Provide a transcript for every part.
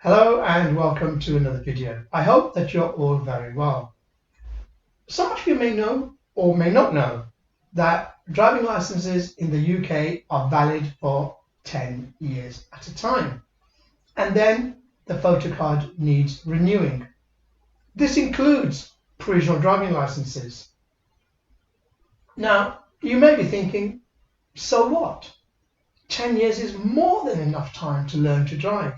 Hello and welcome to another video. I hope that you're all very well. Some of you may know or may not know that driving licenses in the UK are valid for 10 years at a time, and then the photo card needs renewing. This includes provisional driving licenses. Now, you may be thinking, so what? 10 years is more than enough time to learn to drive.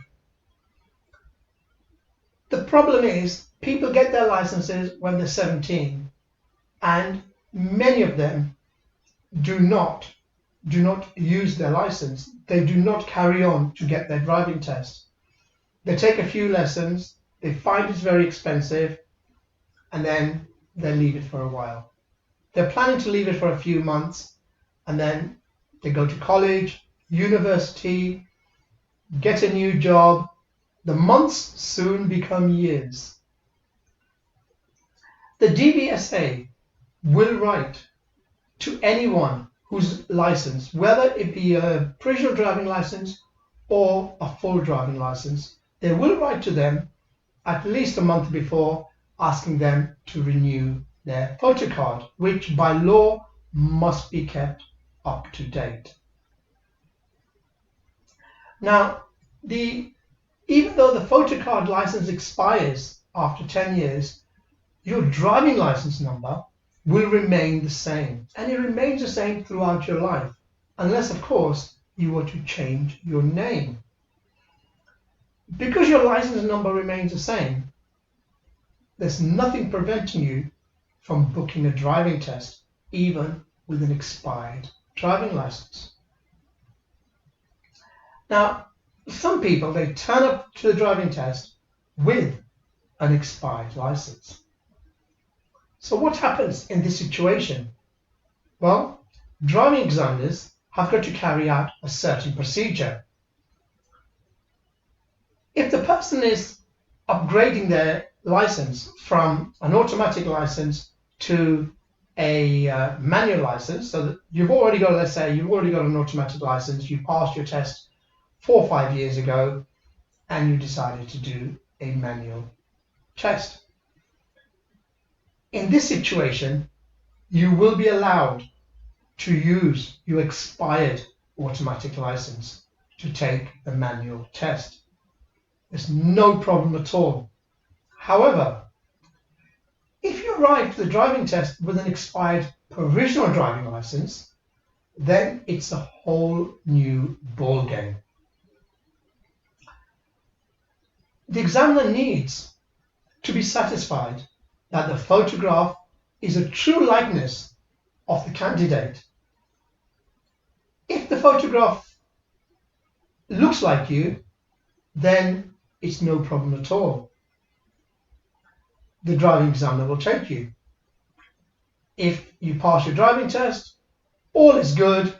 The problem is people get their licenses when they're 17, and many of them do not use their license. They do not carry on to get their driving test. They take a few lessons, they find it's very expensive, and then they leave it for a while. They're planning to leave it for a few months, and then they go to college, university, get a new job. The months soon become years. The DVSA will write to anyone whose license, whether it be a provisional driving license or a full driving license, they will write to them at least a month before, asking them to renew their photo card, which by law must be kept up to date. Now, even though the photo card license expires after 10 years, your driving license number will remain the same, and it remains the same throughout your life, unless of course you were to change your name. Because your license number remains the same, there's nothing preventing you from booking a driving test, even with an expired driving license. Now, some people, they turn up to the driving test with an expired license. So what happens in this situation? Well, driving examiners have got to carry out a certain procedure. If the person is upgrading their license from an automatic license to a manual license, so that you've already got, let's say you've already got an automatic license, you passed your test 4 or 5 years ago, and you decided to do a manual test. In this situation, you will be allowed to use your expired automatic license to take the manual test. There's no problem at all. However, if you arrive to the driving test with an expired provisional driving license, then it's a whole new ball game. The examiner needs to be satisfied that the photograph is a true likeness of the candidate. If the photograph looks like you, then it's no problem at all. The driving examiner will take you. If you pass your driving test, all is good,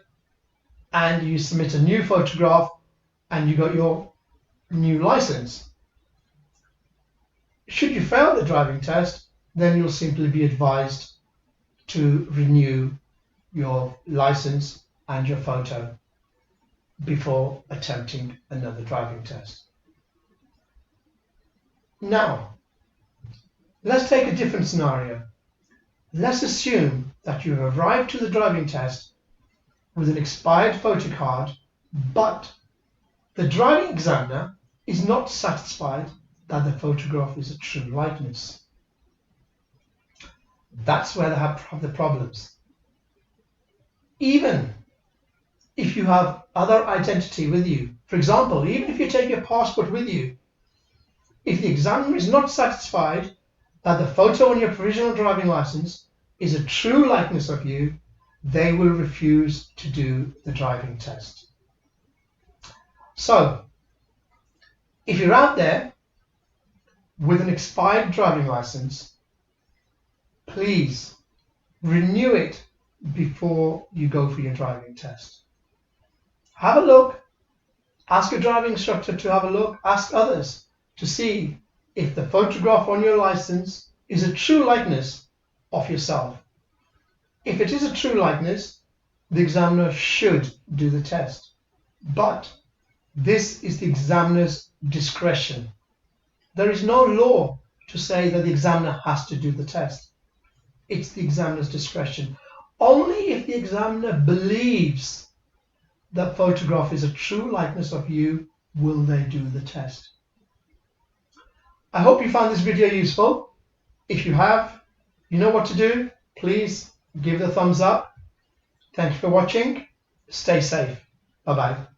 and you submit a new photograph and you got your new license. Should you fail the driving test, then you'll simply be advised to renew your license and your photo before attempting another driving test. Now, let's take a different scenario. Let's assume that you've arrived to the driving test with an expired photo card, but the driving examiner is not satisfied that the photograph is a true likeness. That's where they have the problems. Even if you have other identity with you, for example, even if you take your passport with you, if the examiner is not satisfied that the photo on your provisional driving license is a true likeness of you, they will refuse to do the driving test. So, if you're out there with an expired driving license, please renew it before you go for your driving test. Have a look, ask your driving instructor to have a look, ask others to see if the photograph on your license is a true likeness of yourself. If it is a true likeness, the examiner should do the test. But This is the examiner's discretion. There is no law to say that the examiner has to do the test. It's the examiner's discretion. Only if the examiner believes that photograph is a true likeness of you will they do the test. I hope you found this video useful. If you have, you know what to do. Please give it a thumbs up. Thank you for watching. Stay safe. Bye-bye.